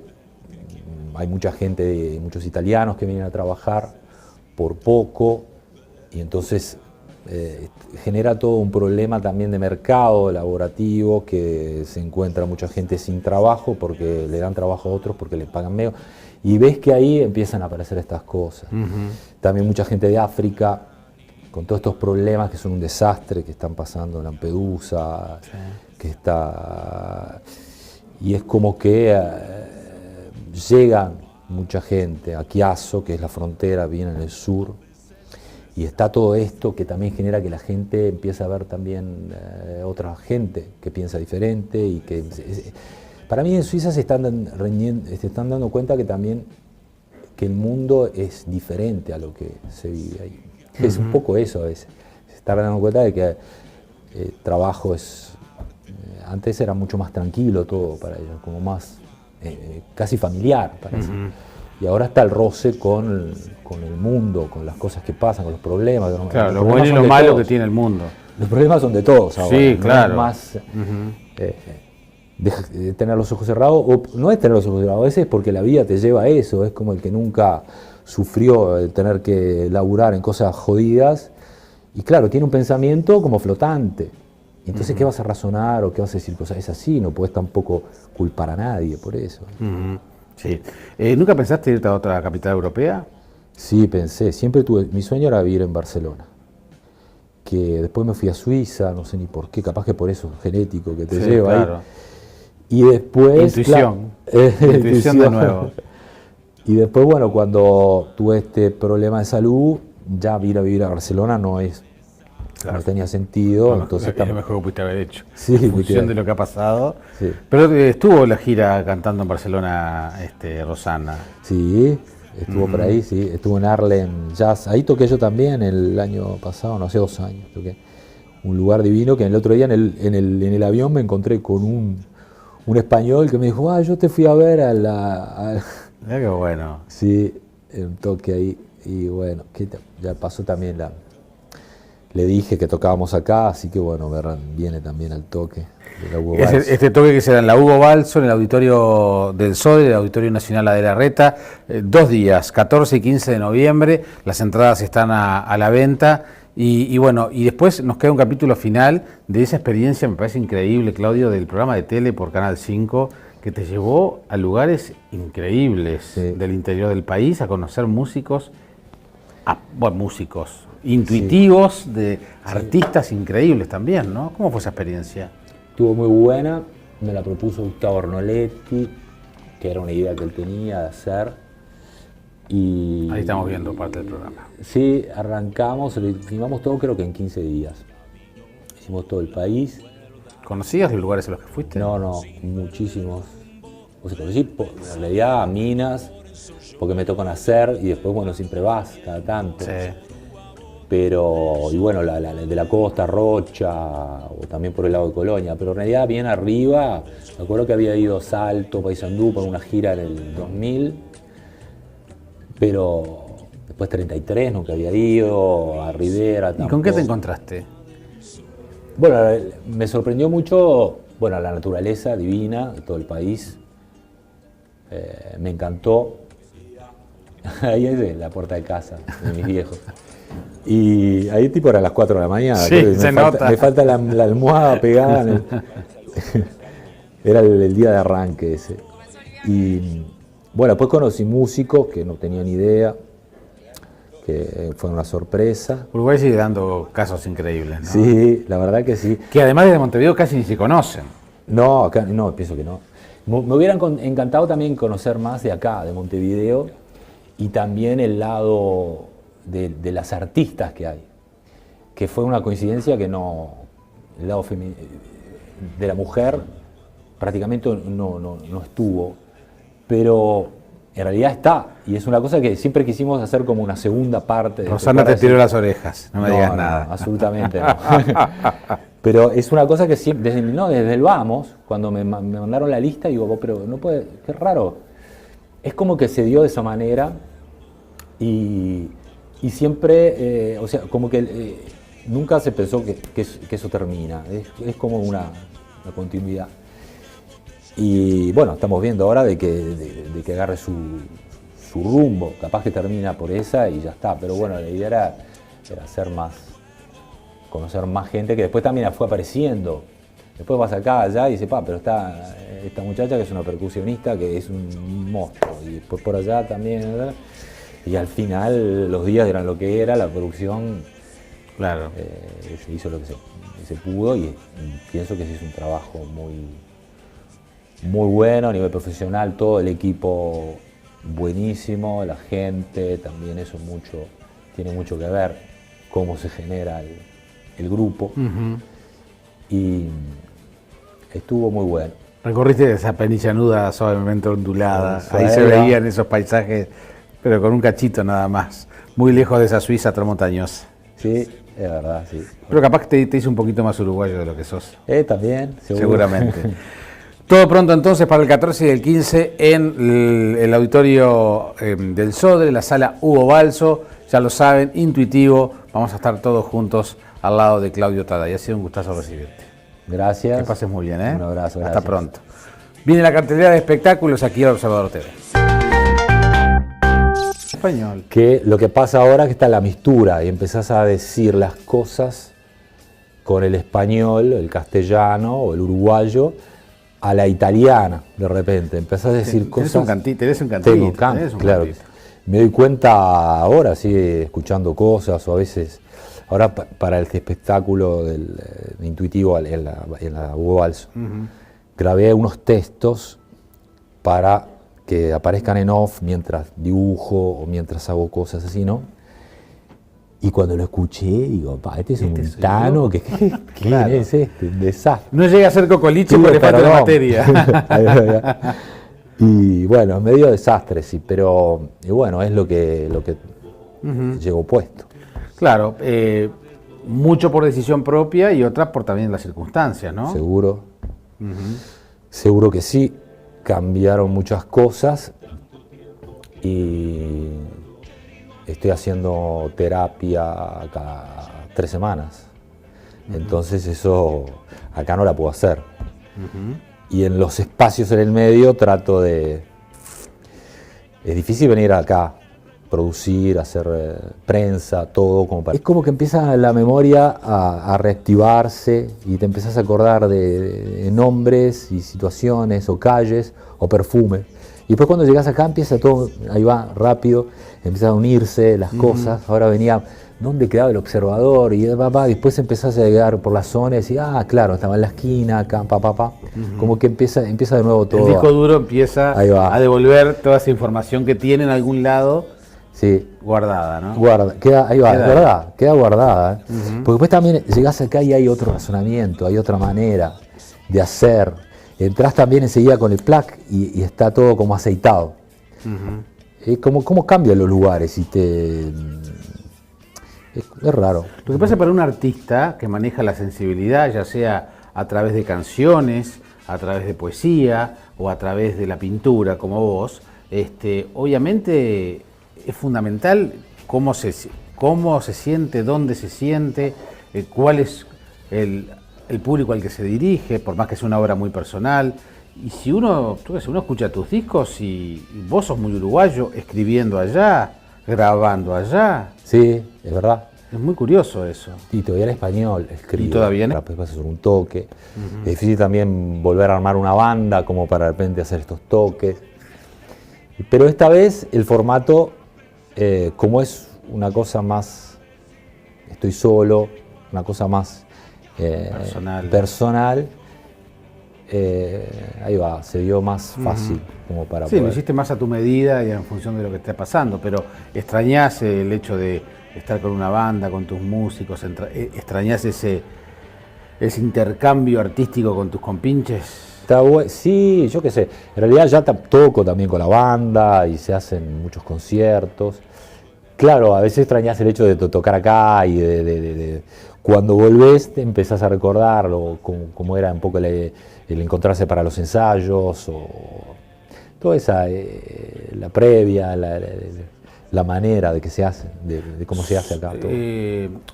[SPEAKER 2] hay mucha gente, muchos italianos que vienen a trabajar por poco, y entonces genera todo un problema también de mercado laborativo, que se encuentra mucha gente sin trabajo porque le dan trabajo a otros porque le pagan menos, y ves que ahí empiezan a aparecer estas cosas. También mucha gente de África con todos estos problemas que son un desastre, que están pasando en Lampedusa, y es como que llegan mucha gente a Chiasso, que es la frontera bien en el sur. Y está todo esto que también genera que la gente empiece a ver también otra gente que piensa diferente, y que Para mí en Suiza se están dando cuenta que también que el mundo es diferente a lo que se vive ahí. Es un poco eso a veces. Se están dando cuenta de que el trabajo es... antes era mucho más tranquilo todo para ellos, como más casi familiar, parece. Y ahora está el roce con el mundo, con las cosas que pasan, con los problemas.
[SPEAKER 1] Claro, lo bueno y lo malo que tiene el mundo.
[SPEAKER 2] Los problemas son de todos ahora.
[SPEAKER 1] Sí, claro.
[SPEAKER 2] No es más de tener los ojos cerrados, o no es tener los ojos cerrados, a veces es porque la vida te lleva a eso, es como el que nunca sufrió el tener que laburar en cosas jodidas, y claro, tiene un pensamiento como flotante. Entonces, ¿qué vas a razonar o qué vas a decir? Cosas es así, no puedes tampoco culpar a nadie por eso.
[SPEAKER 1] Sí. ¿Nunca pensaste irte a otra capital europea?
[SPEAKER 2] Sí, pensé, siempre tuve, mi sueño era vivir en Barcelona. Que después me fui a Suiza, no sé ni por qué, capaz que por eso, genético, que te lleva
[SPEAKER 1] claro.
[SPEAKER 2] ahí. Y después...
[SPEAKER 1] Intuición. Intuición de nuevo.
[SPEAKER 2] Y después, bueno, cuando tuve este problema de salud, ya ir a vivir a Barcelona no tenía sentido. Entonces
[SPEAKER 1] es lo mejor que pudiste haber hecho.
[SPEAKER 2] Sí,
[SPEAKER 1] en función de lo que ha pasado.
[SPEAKER 2] Sí.
[SPEAKER 1] Pero estuvo la gira cantando en Barcelona, Rosana.
[SPEAKER 2] Sí, estuvo por ahí, sí. Estuvo en Harlem Jazz. Ahí toqué yo también el año pasado, no, hace 2 años. Toqué un lugar divino que el otro día en el avión me encontré con un español que me dijo, yo te fui a ver a la...
[SPEAKER 1] Mira qué bueno.
[SPEAKER 2] Sí, un toque ahí. Y bueno, ya pasó también le dije que tocábamos acá, así que bueno, viene también al toque de la Hugo Balso.
[SPEAKER 1] Este toque que será en la Hugo Balso, en el Auditorio del Sodre, el Auditorio Nacional Adela Reta, 2 días, 14 y 15 de noviembre, las entradas están a la venta. Y bueno, y después nos queda un capítulo final de esa experiencia, me parece increíble, Claudio, del programa de tele por Canal 5, que te llevó a lugares increíbles del interior del país, a conocer músicos, intuitivos, de artistas increíbles también, ¿no? ¿Cómo fue esa experiencia?
[SPEAKER 2] Estuvo muy buena, me la propuso Gustavo Ornoletti, que era una idea que él tenía de hacer. Y
[SPEAKER 1] ahí estamos viendo parte del programa.
[SPEAKER 2] Sí, arrancamos, filmamos todo creo que en 15 días. Hicimos todo el país.
[SPEAKER 1] ¿Conocías los lugares a los que fuiste?
[SPEAKER 2] No, muchísimos. O sea, conocí en realidad a Minas, porque me tocan hacer, y después, bueno, siempre vas cada tanto.
[SPEAKER 1] Sí.
[SPEAKER 2] Pero, y bueno, de la costa, Rocha, o también por el lado de Colonia, pero en realidad bien arriba, me acuerdo que había ido a Salto, Paysandú, por una gira en el 2000, pero después 33 nunca había ido, a Rivera tampoco.
[SPEAKER 1] ¿Y con qué te encontraste?
[SPEAKER 2] Bueno, me sorprendió mucho, bueno, la naturaleza divina de todo el país, me encantó. Ahí es la puerta de casa de mis viejos. Y ahí tipo era las 4 de la mañana.
[SPEAKER 1] Sí, me
[SPEAKER 2] falta la almohada pegada. Era el día de arranque ese. Y bueno, después conocí músicos que no tenía ni idea, que fue una sorpresa.
[SPEAKER 1] Uruguay sigue dando casos increíbles, ¿no?
[SPEAKER 2] Sí, la verdad que sí.
[SPEAKER 1] Que además de Montevideo casi ni se conocen.
[SPEAKER 2] No, acá no, pienso que no. Me hubiera encantado también conocer más de acá, de Montevideo, y también el lado de las artistas que hay, que fue una coincidencia que no, el lado de la mujer prácticamente no estuvo, pero en realidad está, y es una cosa que siempre quisimos hacer como una segunda parte.
[SPEAKER 1] Rosana te tiró las orejas, no me digas nada.
[SPEAKER 2] No, absolutamente no. Pero es una cosa que siempre, desde el vamos, cuando me mandaron la lista, digo, pero no puede, qué raro. Es como que se dio de esa manera y siempre, o sea, como que nunca se pensó que eso termina. Es como una continuidad. Y bueno, estamos viendo ahora de que agarre su rumbo. Capaz que termina por esa y ya está. Pero bueno, la idea era hacer más, conocer más gente que después también fue apareciendo. Después vas acá, allá y dices, pero está esta muchacha que es una percusionista, que es un monstruo. Y después por allá también, ¿verdad? Y al final los días eran lo que era, la producción,
[SPEAKER 1] claro,
[SPEAKER 2] se hizo lo que se pudo y pienso que se hizo un trabajo muy bueno a nivel profesional, todo el equipo buenísimo, la gente, también eso tiene mucho que ver, cómo se genera el grupo. Y estuvo muy bueno.
[SPEAKER 1] Recorriste esa penilla suavemente ondulada,
[SPEAKER 2] Eso
[SPEAKER 1] ahí se
[SPEAKER 2] era.
[SPEAKER 1] veían esos paisajes, pero con un cachito nada más, muy lejos de esa Suiza tramontañosa.
[SPEAKER 2] Sí, es verdad, sí.
[SPEAKER 1] Pero capaz que te hizo un poquito más uruguayo de lo que sos.
[SPEAKER 2] También, seguro.
[SPEAKER 1] Seguramente. Todo pronto entonces para el 14 y el 15 en el auditorio del Sodre, la sala Hugo Balso, ya lo saben, intuitivo, vamos a estar todos juntos al lado de Claudio Taday. Ha sido un gustazo recibirte.
[SPEAKER 2] Gracias.
[SPEAKER 1] Que pases muy bien, ¿eh?
[SPEAKER 2] Un abrazo,
[SPEAKER 1] Hasta
[SPEAKER 2] gracias.
[SPEAKER 1] pronto. Viene la cartelera de espectáculos aquí al Observador TV. Español.
[SPEAKER 2] Que lo que pasa ahora es que está la mistura y empezás a decir las cosas con el español, el castellano o el uruguayo a la italiana de repente. Empezás a decir cosas.
[SPEAKER 1] Tenés un cantito.
[SPEAKER 2] Tengo claro. Me doy cuenta ahora, sí, escuchando cosas o a veces. Ahora para el espectáculo del intuitivo en la Hugo Balso, grabé unos textos para que aparezcan en off mientras dibujo o mientras hago cosas así, ¿no? Y cuando lo escuché, digo, este es un tano, ¿quién es este? Un desastre.
[SPEAKER 1] No llega a ser Cocoliche porque le falta la materia.
[SPEAKER 2] Y bueno, medio desastre, sí, pero bueno, es lo que llegó puesto.
[SPEAKER 1] Claro, mucho por decisión propia y otra por también las circunstancias, ¿no?
[SPEAKER 2] Seguro. Seguro que sí. Cambiaron muchas cosas y estoy haciendo terapia cada 3 semanas. Entonces eso acá no la puedo hacer. Y en los espacios en el medio trato de... Es difícil venir acá, producir, hacer prensa, todo como para... Es como que empieza la memoria a reactivarse y te empezás a acordar de nombres y situaciones o calles o perfumes. Y después cuando llegas acá empieza todo, ahí va, rápido, empiezan a unirse las cosas. Ahora venía, ¿dónde quedaba el observador? Y después empezás a llegar por la zona y decís, claro, estaba en la esquina, acá, Como que empieza de nuevo todo.
[SPEAKER 1] El disco duro empieza a devolver toda esa información que tiene en algún lado.
[SPEAKER 2] Sí.
[SPEAKER 1] Guardada, ¿no?
[SPEAKER 2] Ahí va, es verdad, queda guardada. Porque después también llegás acá y hay otro razonamiento, hay otra manera de hacer. Entrás también enseguida con el plac y está todo como aceitado. ¿Cómo cambian los lugares? Es raro.
[SPEAKER 1] Lo que pasa para un artista que maneja la sensibilidad, ya sea a través de canciones, a través de poesía o a través de la pintura, como vos, obviamente es fundamental cómo se siente, dónde se siente, cuál es el público al que se dirige, por más que sea una obra muy personal. Y si uno escucha tus discos y vos sos muy uruguayo, escribiendo allá, grabando allá.
[SPEAKER 2] Sí, es verdad.
[SPEAKER 1] Es muy curioso eso.
[SPEAKER 2] Y todavía en español escribo.
[SPEAKER 1] ¿Y todavía no?
[SPEAKER 2] Después vas a hacer un toque. Es difícil también volver a armar una banda como para de repente hacer estos toques. Pero esta vez el formato, como es una cosa más, estoy solo, una cosa más personal, ahí va, se dio más fácil como para
[SPEAKER 1] Sí,
[SPEAKER 2] poder.
[SPEAKER 1] lo hiciste más a tu medida y en función de lo que esté pasando, pero extrañás el hecho de estar con una banda, con tus músicos, extrañás ese intercambio artístico con tus compinches.
[SPEAKER 2] Sí, yo qué sé, en realidad ya toco también con la banda y se hacen muchos conciertos. Claro, a veces extrañas el hecho de tocar acá y de cuando volvés te empezás a recordarlo, cómo era un poco el encontrarse para los ensayos, o toda esa, la previa, la manera de que se hace, de cómo se hace acá. Todo.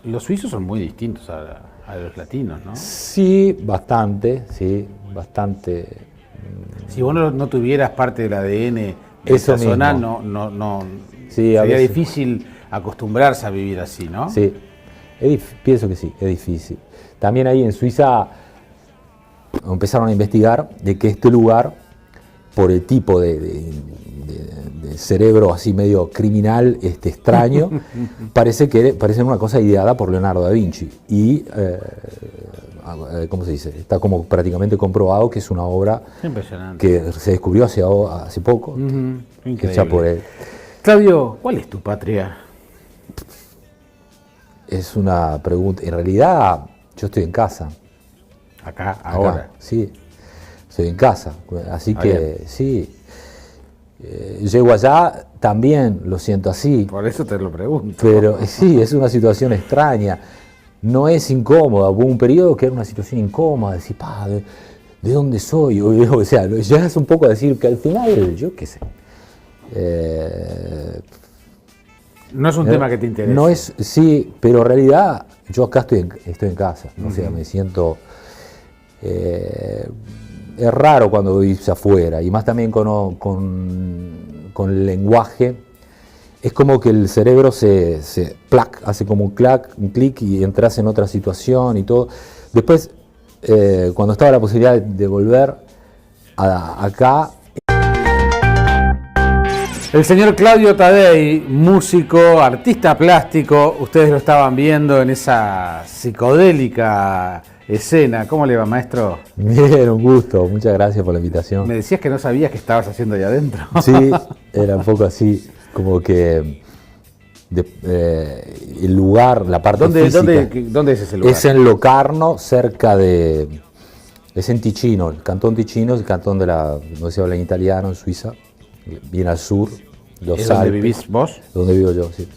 [SPEAKER 1] Los suizos son muy distintos a los latinos, ¿no?
[SPEAKER 2] Sí, bastante.
[SPEAKER 1] Si vos no tuvieras parte del ADN de
[SPEAKER 2] Eso
[SPEAKER 1] esa zona,
[SPEAKER 2] mismo.
[SPEAKER 1] no
[SPEAKER 2] Sí,
[SPEAKER 1] sería difícil acostumbrarse a vivir así, ¿no?
[SPEAKER 2] Sí, pienso que sí, es difícil. También ahí en Suiza empezaron a investigar de que este lugar, por el tipo de cerebro así medio criminal, extraño, parece una cosa ideada por Leonardo da Vinci. Y, ¿cómo se dice? Está como prácticamente comprobado que es una obra que se descubrió hace poco, hecha por él.
[SPEAKER 1] Claudio, ¿cuál es tu patria?
[SPEAKER 2] Es una pregunta. En realidad, yo estoy en casa.
[SPEAKER 1] Acá, ahora.
[SPEAKER 2] Sí. estoy en casa. Así que
[SPEAKER 1] bien.
[SPEAKER 2] sí, llego allá, también lo siento así.
[SPEAKER 1] Por eso te lo pregunto.
[SPEAKER 2] Pero sí, es una situación extraña. No es incómoda. Hubo un periodo que era una situación incómoda, decir, ¿de dónde soy? O sea, ya es un poco a decir que al final, yo qué sé.
[SPEAKER 1] No es un tema que te interese.
[SPEAKER 2] No es, sí, pero en realidad yo acá estoy en casa. O sea, me siento... es raro cuando vivís afuera, y más también con el lenguaje. Es como que el cerebro se hace como un clic y entras en otra situación y todo. Después, cuando estaba la posibilidad de volver acá...
[SPEAKER 1] El señor Claudio Taddei, músico, artista plástico, ustedes lo estaban viendo en esa psicodélica escena. ¿Cómo le va, maestro?
[SPEAKER 2] Bien, un gusto, muchas gracias por la invitación.
[SPEAKER 1] Me decías que no sabías qué estabas haciendo ahí adentro.
[SPEAKER 2] Sí, era un poco así, como que el lugar, la parte física.
[SPEAKER 1] ¿Dónde es ese lugar?
[SPEAKER 2] Es en Locarno, cerca de... Es en Ticino, el cantón Ticino, el cantón donde se habla en italiano, en Suiza, bien al sur, los
[SPEAKER 1] ¿Es donde
[SPEAKER 2] Alpes.
[SPEAKER 1] vivís vos?
[SPEAKER 2] Donde vivo yo, sí.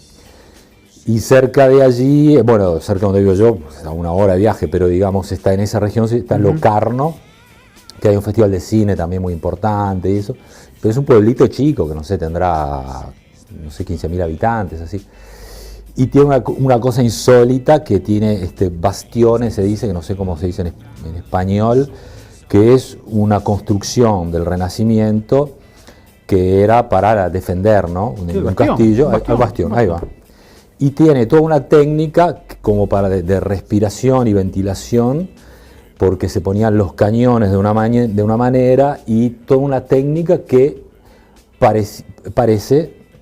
[SPEAKER 2] Y cerca de allí, bueno, cerca de donde vivo yo, pues, a una hora de viaje, pero digamos, está en esa región, está en Locarno, que hay un festival de cine también muy importante y eso, pero es un pueblito chico que no sé, tendrá, no sé, 15.000 habitantes, así. Y tiene una cosa insólita que tiene bastiones, se dice, que no sé cómo se dice en español, que es una construcción del Renacimiento que era para defender, ¿no? Un castillo, el bastión, ahí va. Y tiene toda una técnica como para de respiración y ventilación, porque se ponían los cañones de una manera y toda una técnica que parece